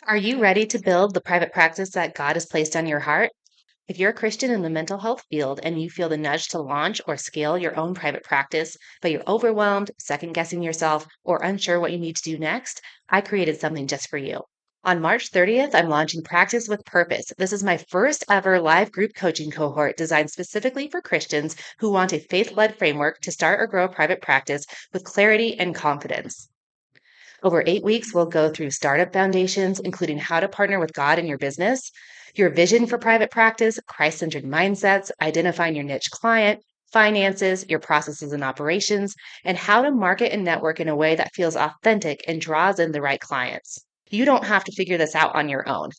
Are you ready to build the private practice that God has placed on your heart? If you're a Christian in the mental health field and you feel the nudge to launch or scale your own private practice, but you're overwhelmed, second guessing yourself, or unsure what you need to do next, I created something just for you. On March 30th, I'm launching Practice with Purpose. This is my first ever live group coaching cohort designed specifically for Christians who want a faith led framework to start or grow a private practice with clarity and confidence. Over 8 weeks, we'll go through startup foundations, including how to partner with God in your business, your vision for private practice, Christ centered mindsets, identifying your niche client, finances, your processes and operations, and how to market and network in a way that feels authentic and draws in the right clients. You don't have to figure this out on your own.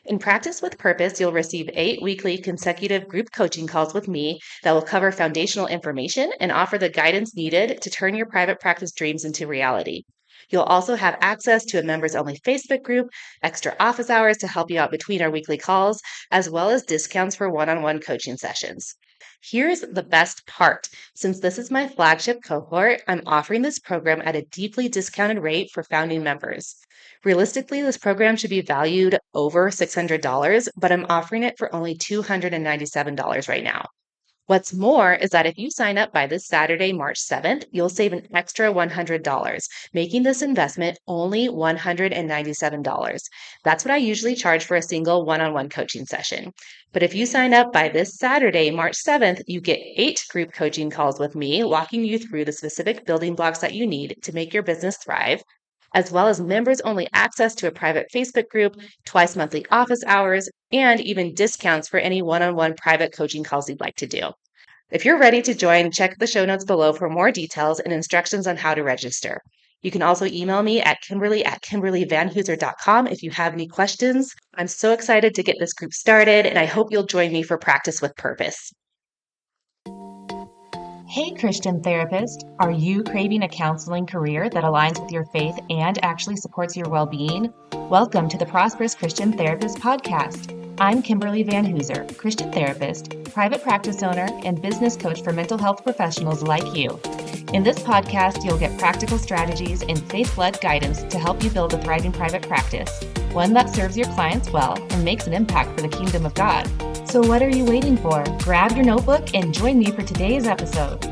In Practice with Purpose, you'll receive 8 weekly consecutive group coaching calls with me that will cover foundational information and offer the guidance needed to turn your private practice dreams into reality. You'll also have access to a members only Facebook group, extra office hours to help you out between our weekly calls, as well as discounts for one on one coaching sessions. Here's the best part. Since this is my flagship cohort, I'm offering this program at a deeply discounted rate for founding members. Realistically, this program should be valued over $600, but I'm offering it for only $297 right now. What's more is that if you sign up by this Saturday, March 7th, you'll save an extra $100, making this investment only $197. That's what I usually charge for a single one on one coaching session. But if you sign up by this Saturday, March 7th, you get 8 group coaching calls with me, walking you through the specific building blocks that you need to make your business thrive, as well as members only access to a private Facebook group, twice monthly office hours, and even discounts for any one on one private coaching calls you'd like to do. If you're ready to join, check the show notes below for more details and instructions on how to register. You can also email me at kimberly@kimberlyvanhooser.com if you have any questions. I'm so excited to get this group started, and I hope you'll join me for Practice with Purpose. Hey, Christian therapist, are you craving a counseling career that aligns with your faith and actually supports your well being? Welcome to the Prosperous Christian Therapist Podcast. I'm Kimberly Van Hooser, Christian therapist, private practice owner, and business coach for mental health professionals like you. In this podcast, you'll get practical strategies and faith led guidance to help you build a thriving private practice, one that serves your clients well and makes an impact for the kingdom of God. So, what are you waiting for? Grab your notebook and join me for today's episode.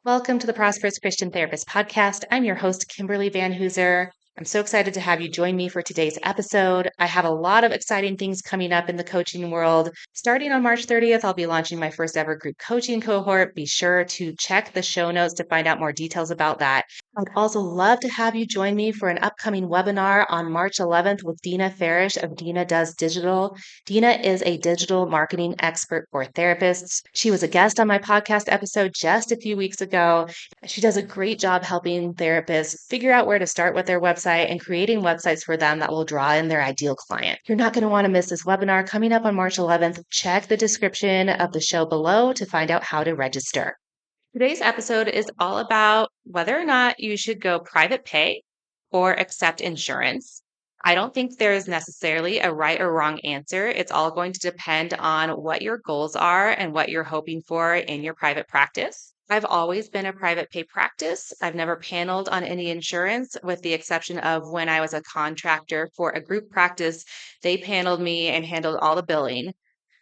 Welcome to the Prosperous Christian Therapist Podcast. I'm your host, Kimberly Van Hooser. I'm so excited to have you join me for today's episode. I have a lot of exciting things coming up in the coaching world. Starting on March 30th, I'll be launching my first ever group coaching cohort. Be sure to check the show notes to find out more details about that. I'd also love to have you join me for an upcoming webinar on March 11th with Dina Farish of Dina Does Digital. Dina is a digital marketing expert for therapists. She was a guest on my podcast episode just a few weeks ago. She does a great job helping therapists figure out where to start with their website and creating websites for them that will draw in their ideal client. You're not going to want to miss this webinar coming up on March 11th. Check the description of the show below to find out how to register. Today's episode is all about whether or not you should go private pay or accept insurance. I don't think there is necessarily a right or wrong answer. It's all going to depend on what your goals are and what you're hoping for in your private practice. I've always been a private pay practice. I've never paneled on any insurance, with the exception of when I was a contractor for a group practice. They paneled me and handled all the billing.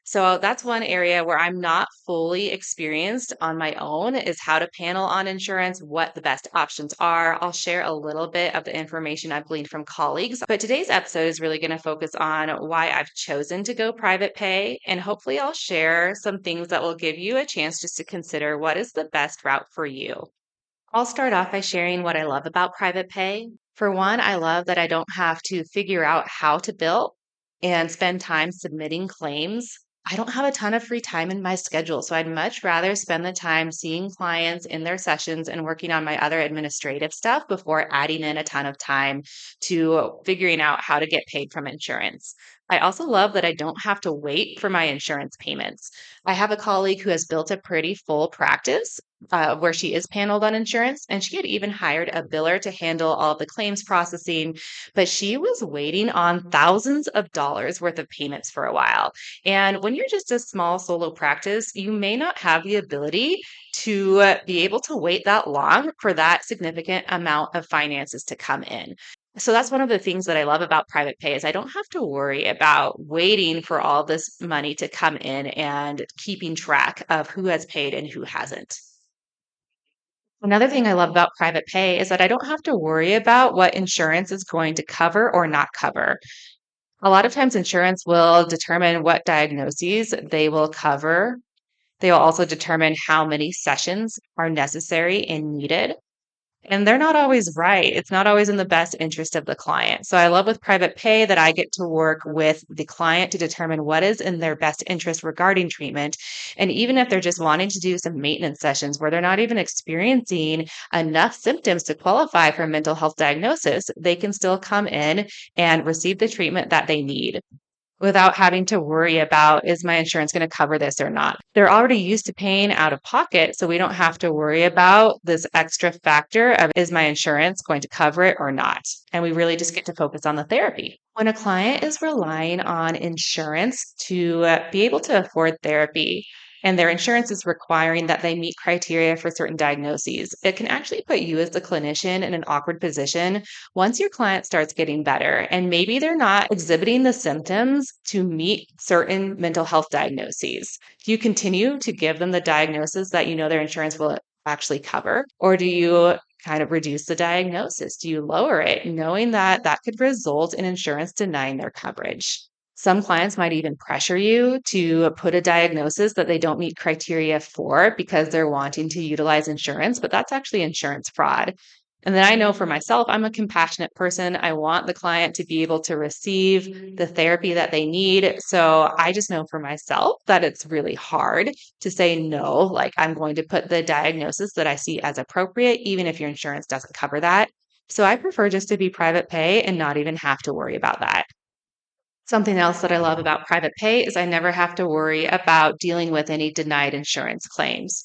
So that's one area where I'm not fully experienced on my own, is how to panel on insurance, what the best options are. I'll share a little bit of the information I've gleaned from colleagues, but today's episode is really going to focus on why I've chosen to go private pay, and hopefully I'll share some things that will give you a chance just to consider what is the best route for you. I'll start off by sharing what I love about private pay. For one, I love that I don't have to figure out how to bill and spend time submitting claims. I don't have a ton of free time in my schedule, so I'd much rather spend the time seeing clients in their sessions and working on my other administrative stuff before adding in a ton of time to figuring out how to get paid from insurance. I also love that I don't have to wait for my insurance payments. I have a colleague who has built a pretty full practice, where she is paneled on insurance, and she had even hired a biller to handle all of the claims processing. But she was waiting on thousands of dollars worth of payments for a while. And when you're just a small solo practice, you may not have the ability to be able to wait that long for that significant amount of finances to come in. So that's one of the things that I love about private pay is I don't have to worry about waiting for all this money to come in and keeping track of who has paid and who hasn't. Another thing I love about private pay is that I don't have to worry about what insurance is going to cover or not cover. A lot of times, insurance will determine what diagnoses they will cover. They will also determine how many sessions are necessary and needed. And they're not always right. It's not always in the best interest of the client. So I love with private pay that I get to work with the client to determine what is in their best interest regarding treatment. And even if they're just wanting to do some maintenance sessions where they're not even experiencing enough symptoms to qualify for a mental health diagnosis, they can still come in and receive the treatment that they need without having to worry about, is my insurance going to cover this or not? They're already used to paying out of pocket, so we don't have to worry about this extra factor of, is my insurance going to cover it or not? And we really just get to focus on the therapy. When a client is relying on insurance to be able to afford therapy, and their insurance is requiring that they meet criteria for certain diagnoses, it can actually put you as the clinician in an awkward position once your client starts getting better and maybe they're not exhibiting the symptoms to meet certain mental health diagnoses. Do you continue to give them the diagnosis that you know their insurance will actually cover? Or do you kind of reduce the diagnosis? Do you lower it, knowing that that could result in insurance denying their coverage? Some clients might even pressure you to put a diagnosis that they don't meet criteria for because they're wanting to utilize insurance, but that's actually insurance fraud. And then I know for myself, I'm a compassionate person. I want the client to be able to receive the therapy that they need. So I just know for myself that it's really hard to say no. Like, I'm going to put the diagnosis that I see as appropriate, even if your insurance doesn't cover that. So I prefer just to be private pay and not even have to worry about that. Something else that I love about private pay is I never have to worry about dealing with any denied insurance claims.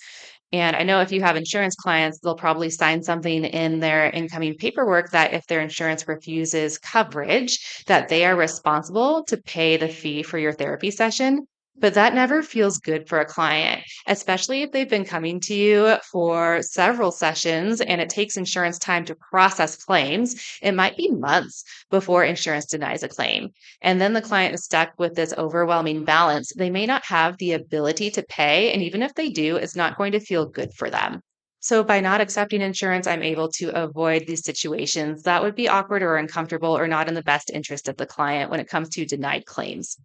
And I know if you have insurance clients, they'll probably sign something in their incoming paperwork that if their insurance refuses coverage, that they are responsible to pay the fee for your therapy session. But that never feels good for a client, especially if they've been coming to you for several sessions and it takes insurance time to process claims. It might be months before insurance denies a claim. And then the client is stuck with this overwhelming balance. They may not have the ability to pay. And even if they do, it's not going to feel good for them. So, by not accepting insurance, I'm able to avoid these situations that would be awkward or uncomfortable or not in the best interest of the client when it comes to denied claims.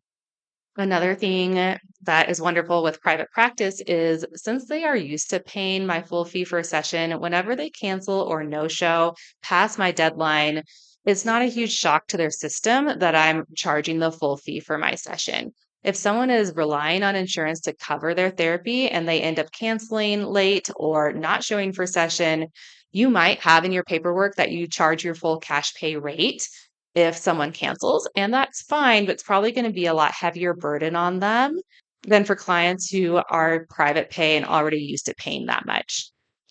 Another thing that is wonderful with private practice is since they are used to paying my full fee for a session, whenever they cancel or no show past my deadline, it's not a huge shock to their system that I'm charging the full fee for my session. If someone is relying on insurance to cover their therapy and they end up canceling late or not showing for session, you might have in your paperwork that you charge your full cash pay rate if someone cancels, and that's fine, but it's probably going to be a lot heavier burden on them than for clients who are private pay and already used to paying that much.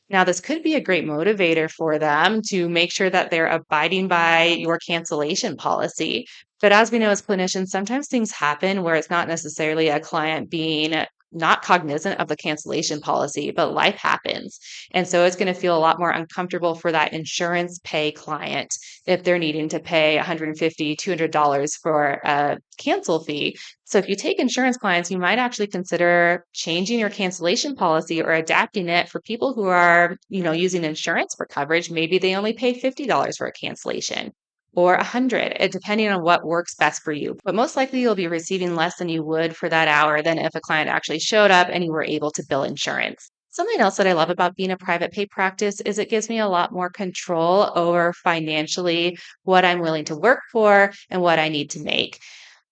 Now, this could be a great motivator for them to make sure that they're abiding by your cancellation policy. But as we know as clinicians, sometimes things happen where it's not necessarily a client being not cognizant of the cancellation policy, but life happens. And so it's going to feel a lot more uncomfortable for that insurance pay client if they're needing to pay $150, $200 for a cancel fee. So if you take insurance clients, you might actually consider changing your cancellation policy or adapting it for people who are, using insurance for coverage. Maybe they only pay $50 for a cancellation or 100, depending on what works best for you. But most likely you'll be receiving less than you would for that hour than if a client actually showed up and you were able to bill insurance. Something else that I love about being a private pay practice is it gives me a lot more control over financially what I'm willing to work for and what I need to make.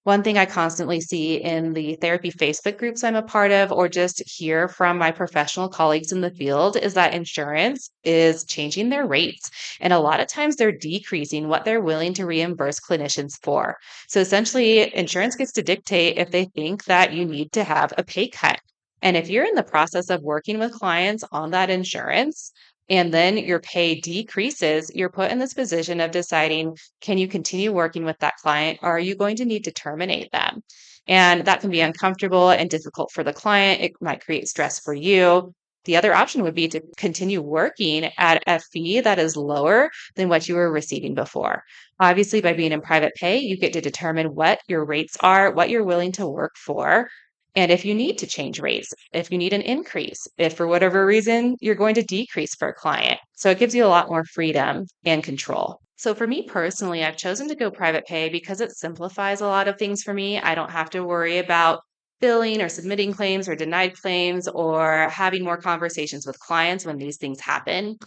One thing I constantly see in the therapy Facebook groups I'm a part of, or just hear from my professional colleagues in the field, is that insurance is changing their rates. And a lot of times they're decreasing what they're willing to reimburse clinicians for. So essentially, insurance gets to dictate if they think that you need to have a pay cut. And if you're in the process of working with clients on that insurance, and then your pay decreases, you're put in this position of deciding, can you continue working with that client or are you going to need to terminate them? And that can be uncomfortable and difficult for the client. It might create stress for you. The other option would be to continue working at a fee that is lower than what you were receiving before. Obviously, by being in private pay, you get to determine what your rates are, what you're willing to work for, and if you need to change rates, if you need an increase, if for whatever reason you're going to decrease for a client. So it gives you a lot more freedom and control. So for me personally, I've chosen to go private pay because it simplifies a lot of things for me. I don't have to worry about billing or submitting claims or denied claims or having more conversations with clients when these things happen.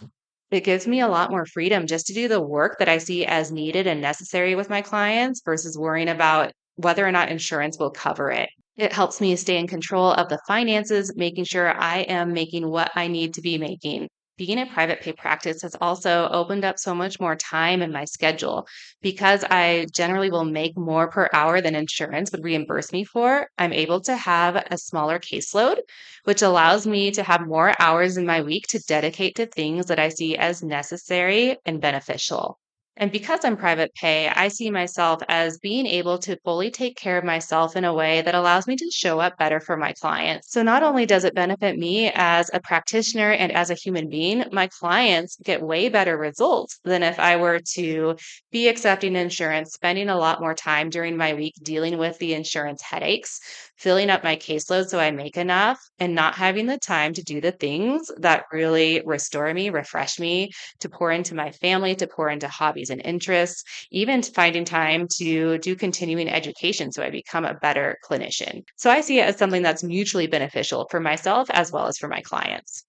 It gives me a lot more freedom just to do the work that I see as needed and necessary with my clients versus worrying about whether or not insurance will cover it. It helps me stay in control of the finances, making sure I am making what I need to be making. Being a private pay practice has also opened up so much more time in my schedule because I generally will make more per hour than insurance would reimburse me for. I'm able to have a smaller caseload, which allows me to have more hours in my week to dedicate to things that I see as necessary and beneficial. And because I'm private pay, I see myself as being able to fully take care of myself in a way that allows me to show up better for my clients. So not only does it benefit me as a practitioner and as a human being, my clients get way better results than if I were to be accepting insurance, spending a lot more time during my week dealing with the insurance headaches, filling up my caseload so I make enough, and not having the time to do the things that really restore me, refresh me, to pour into my family, to pour into hobbies and interests, even finding time to do continuing education so I become a better clinician. So I see it as something that's mutually beneficial for myself as well as for my clients.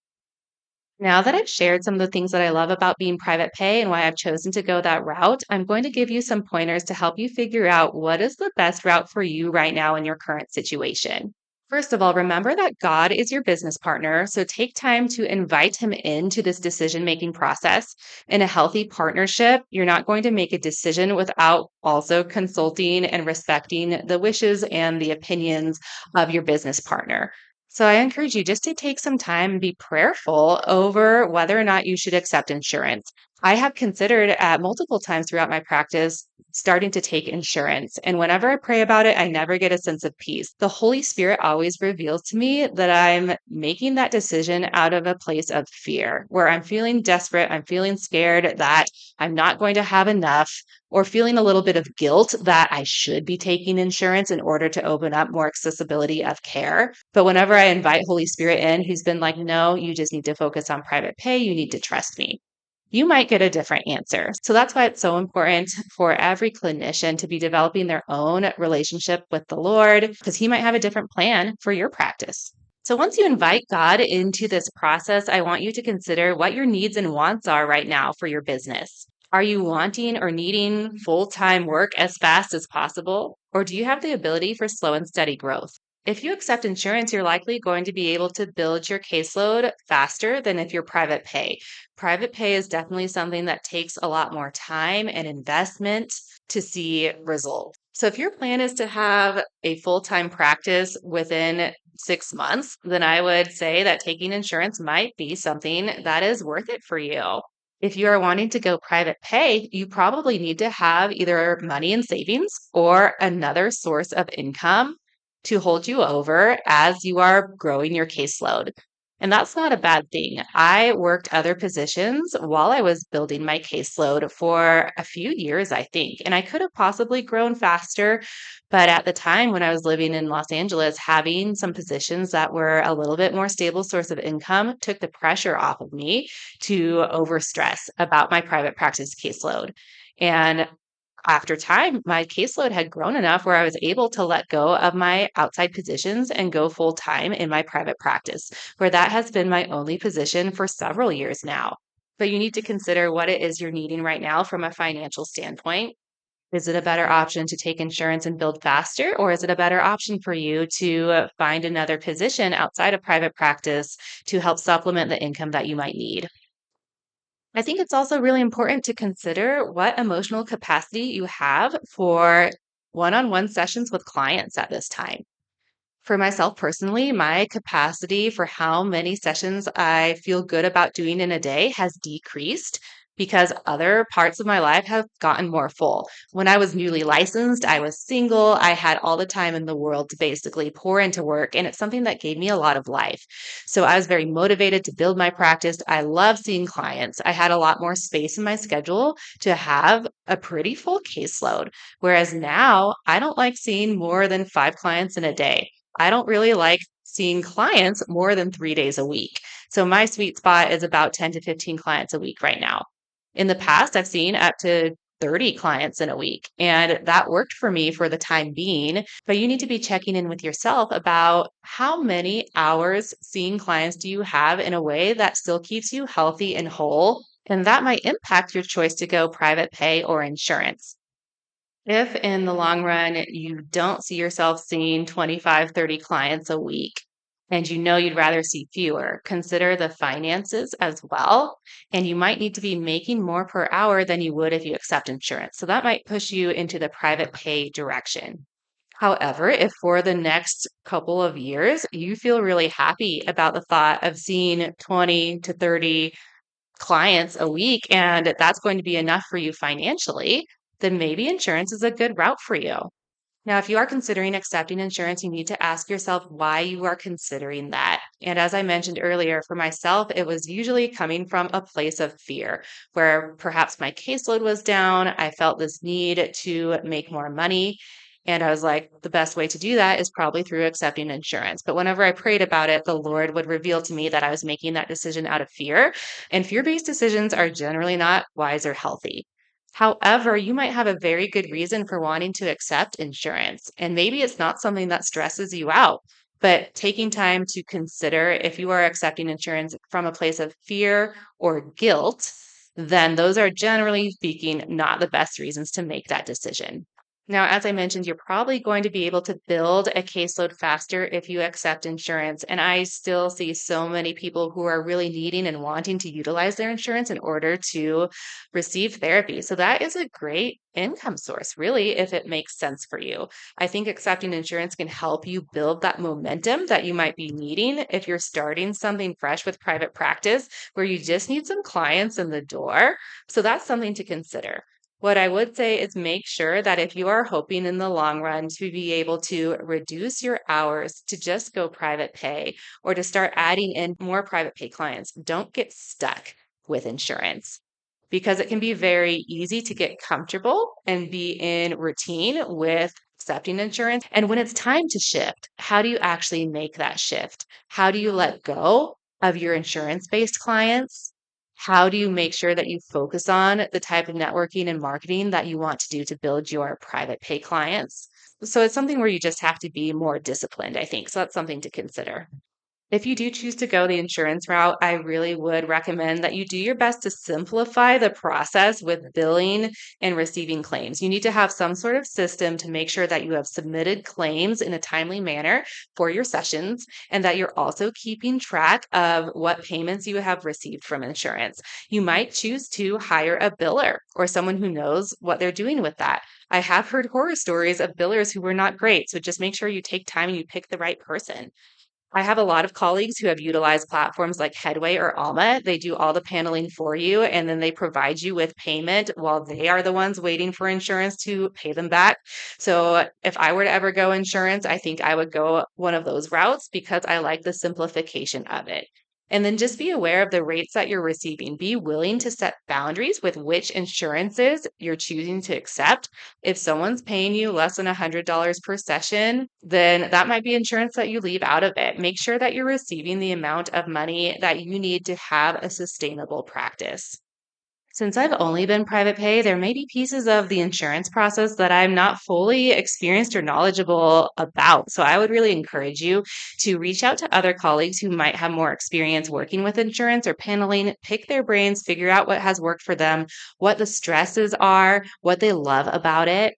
Now that I've shared some of the things that I love about being private pay and why I've chosen to go that route, I'm going to give you some pointers to help you figure out what is the best route for you right now in your current situation. First of all, remember that God is your business partner. So take time to invite him into this decision making process. In a healthy partnership, you're not going to make a decision without also consulting and respecting the wishes and the opinions of your business partner. So I encourage you just to take some time and be prayerful over whether or not you should accept insurance. I have considered at multiple times throughout my practice starting to take insurance. And whenever I pray about it, I never get a sense of peace. The Holy Spirit always reveals to me that I'm making that decision out of a place of fear, where I'm feeling desperate, I'm feeling scared that I'm not going to have enough, or feeling a little bit of guilt that I should be taking insurance in order to open up more accessibility of care. But whenever I invite Holy Spirit in, he's been like, no, you just need to focus on private pay. You need to trust me. You might get a different answer. So that's why it's so important for every clinician to be developing their own relationship with the Lord, because He might have a different plan for your practice. So once you invite God into this process, I want you to consider what your needs and wants are right now for your business. Are you wanting or needing full time work as fast as possible? Or do you have the ability for slow and steady growth? If you accept insurance, you're likely going to be able to build your caseload faster than if you're private pay. Private pay is definitely something that takes a lot more time and investment to see results. So if your plan is to have a full-time practice within 6 months, then I would say that taking insurance might be something that is worth it for you. If you are wanting to go private pay, you probably need to have either money in savings or another source of income to hold you over as you are growing your caseload. And that's not a bad thing. I worked other positions while I was building my caseload for a few years, I think, and I could have possibly grown faster. But at the time when I was living in Los Angeles, having some positions that were a little bit more stable source of income took the pressure off of me to overstress about my private practice caseload. And after time, my caseload had grown enough where I was able to let go of my outside positions and go full time in my private practice, where that has been my only position for several years now. But you need to consider what it is you're needing right now from a financial standpoint. Is it a better option to take insurance and build faster, or is it a better option for you to find another position outside of private practice to help supplement the income that you might need? I think it's also really important to consider what emotional capacity you have for one on one sessions with clients at this time. For myself personally, my capacity for how many sessions I feel good about doing in a day has decreased because other parts of my life have gotten more full. When I was newly licensed, I was single. I had all the time in the world to basically pour into work, and it's something that gave me a lot of life. So I was very motivated to build my practice. I love seeing clients. I had a lot more space in my schedule to have a pretty full caseload. Whereas now, I don't like seeing more than 5 clients in a day. I don't really like seeing clients more than 3 days a week. So my sweet spot is about 10 to 15 clients a week right now. In the past, I've seen up to 30 clients in a week, and that worked for me for the time being. But you need to be checking in with yourself about how many hours seeing clients do you have in a way that still keeps you healthy and whole. And that might impact your choice to go private pay or insurance. If in the long run you don't see yourself seeing 25, 30 clients a week, and you know you'd rather see fewer, consider the finances as well. And you might need to be making more per hour than you would if you accept insurance. So that might push you into the private pay direction. However, if for the next couple of years you feel really happy about the thought of seeing 20 to 30 clients a week and that's going to be enough for you financially, then maybe insurance is a good route for you. Now, if you are considering accepting insurance, you need to ask yourself why you are considering that. And as I mentioned earlier, for myself, it was usually coming from a place of fear where perhaps my caseload was down. I felt this need to make more money. And I was like, the best way to do that is probably through accepting insurance. But whenever I prayed about it, the Lord would reveal to me that I was making that decision out of fear. And fear based decisions are generally not wise or healthy. However, you might have a very good reason for wanting to accept insurance, and maybe it's not something that stresses you out. But taking time to consider if you are accepting insurance from a place of fear or guilt, then those are generally speaking not the best reasons to make that decision. Now, as I mentioned, you're probably going to be able to build a caseload faster if you accept insurance. And I still see so many people who are really needing and wanting to utilize their insurance in order to receive therapy. So that is a great income source, really, if it makes sense for you. I think accepting insurance can help you build that momentum that you might be needing if you're starting something fresh with private practice where you just need some clients in the door. So that's something to consider. What I would say is make sure that if you are hoping in the long run to be able to reduce your hours to just go private pay or to start adding in more private pay clients, don't get stuck with insurance because it can be very easy to get comfortable and be in routine with accepting insurance. And when it's time to shift, how do you actually make that shift? How do you let go of your insurance based clients? How do you make sure that you focus on the type of networking and marketing that you want to do to build your private pay clients? So it's something where you just have to be more disciplined, I think. So that's something to consider. If you do choose to go the insurance route, I really would recommend that you do your best to simplify the process with billing and receiving claims. You need to have some sort of system to make sure that you have submitted claims in a timely manner for your sessions and that you're also keeping track of what payments you have received from insurance. You might choose to hire a biller or someone who knows what they're doing with that. I have heard horror stories of billers who were not great. So just make sure you take time and you pick the right person. I have a lot of colleagues who have utilized platforms like Headway or Alma. They do all the paneling for you and then they provide you with payment while they are the ones waiting for insurance to pay them back. So if I were to ever go insurance, I think I would go one of those routes because I like the simplification of it. And then just be aware of the rates that you're receiving. Be willing to set boundaries with which insurances you're choosing to accept. If someone's paying you less than $100 per session, then that might be insurance that you leave out of it. Make sure that you're receiving the amount of money that you need to have a sustainable practice. Since I've only been private pay, there may be pieces of the insurance process that I'm not fully experienced or knowledgeable about. So I would really encourage you to reach out to other colleagues who might have more experience working with insurance or paneling, pick their brains, figure out what has worked for them, what the stresses are, what they love about it.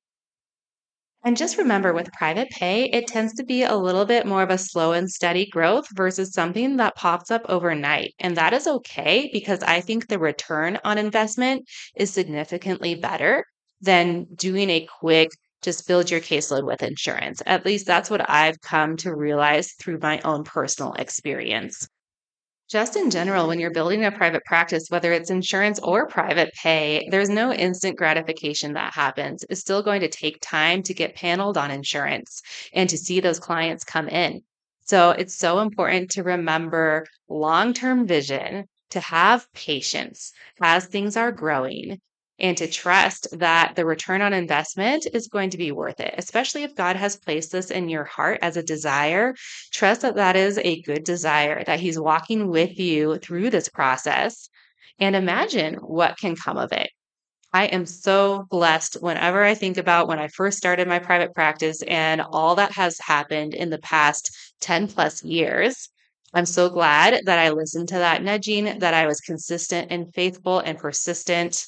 And just remember with private pay, it tends to be a little bit more of a slow and steady growth versus something that pops up overnight. And that is okay because I think the return on investment is significantly better than doing a quick just build your caseload with insurance. At least that's what I've come to realize through my own personal experience. Just in general, when you're building a private practice, whether it's insurance or private pay, there's no instant gratification that happens. It's still going to take time to get paneled on insurance and to see those clients come in. So it's so important to remember long term vision, to have patience as things are growing, and to trust that the return on investment is going to be worth it, especially if God has placed this in your heart as a desire. Trust that that is a good desire, that He's walking with you through this process, and imagine what can come of it. I am so blessed whenever I think about when I first started my private practice and all that has happened in the past 10 plus years. I'm so glad that I listened to that nudging, that I was consistent and faithful and persistent,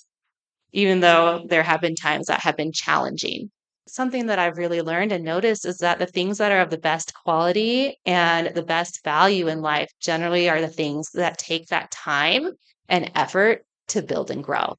even though there have been times that have been challenging. Something that I've really learned and noticed is that the things that are of the best quality and the best value in life generally are the things that take that time and effort to build and grow.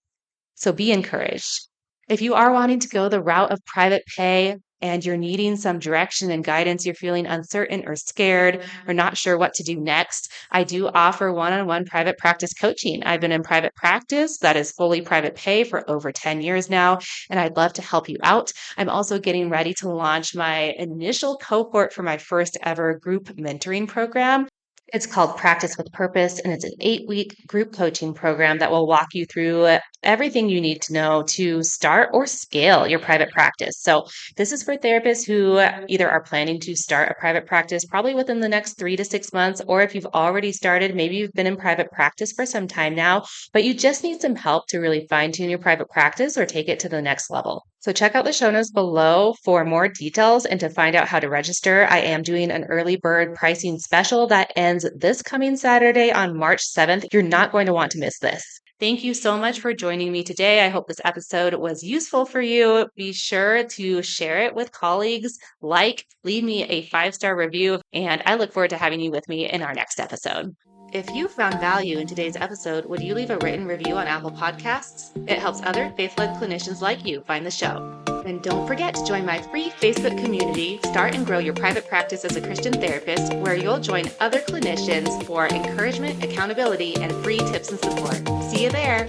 So be encouraged. If you are wanting to go the route of private pay and you're needing some direction and guidance, you're feeling uncertain or scared or not sure what to do next, I do offer one-on-one private practice coaching. I've been in private practice that is fully private pay for over 10 years now, and I'd love to help you out. I'm also getting ready to launch my initial cohort for my first ever group mentoring program. It's called Practice with Purpose, and it's an 8-week group coaching program that will walk you through everything you need to know to start or scale your private practice. So, this is for therapists who either are planning to start a private practice probably within the next 3 to 6 months, or if you've already started, maybe you've been in private practice for some time now, but you just need some help to really fine tune your private practice or take it to the next level. So, check out the show notes below for more details and to find out how to register. I am doing an early bird pricing special that ends this coming Saturday on March 7th. You're not going to want to miss this. Thank you so much for joining me today. I hope this episode was useful for you. Be sure to share it with colleagues, leave me a 5-star review, and I look forward to having you with me in our next episode. If you found value in today's episode, would you leave a written review on Apple Podcasts? It helps other faith-led clinicians like you find the show. And don't forget to join my free Facebook community, Start and Grow Your Private Practice as a Christian Therapist, where you'll join other clinicians for encouragement, accountability, and free tips and support. See you there.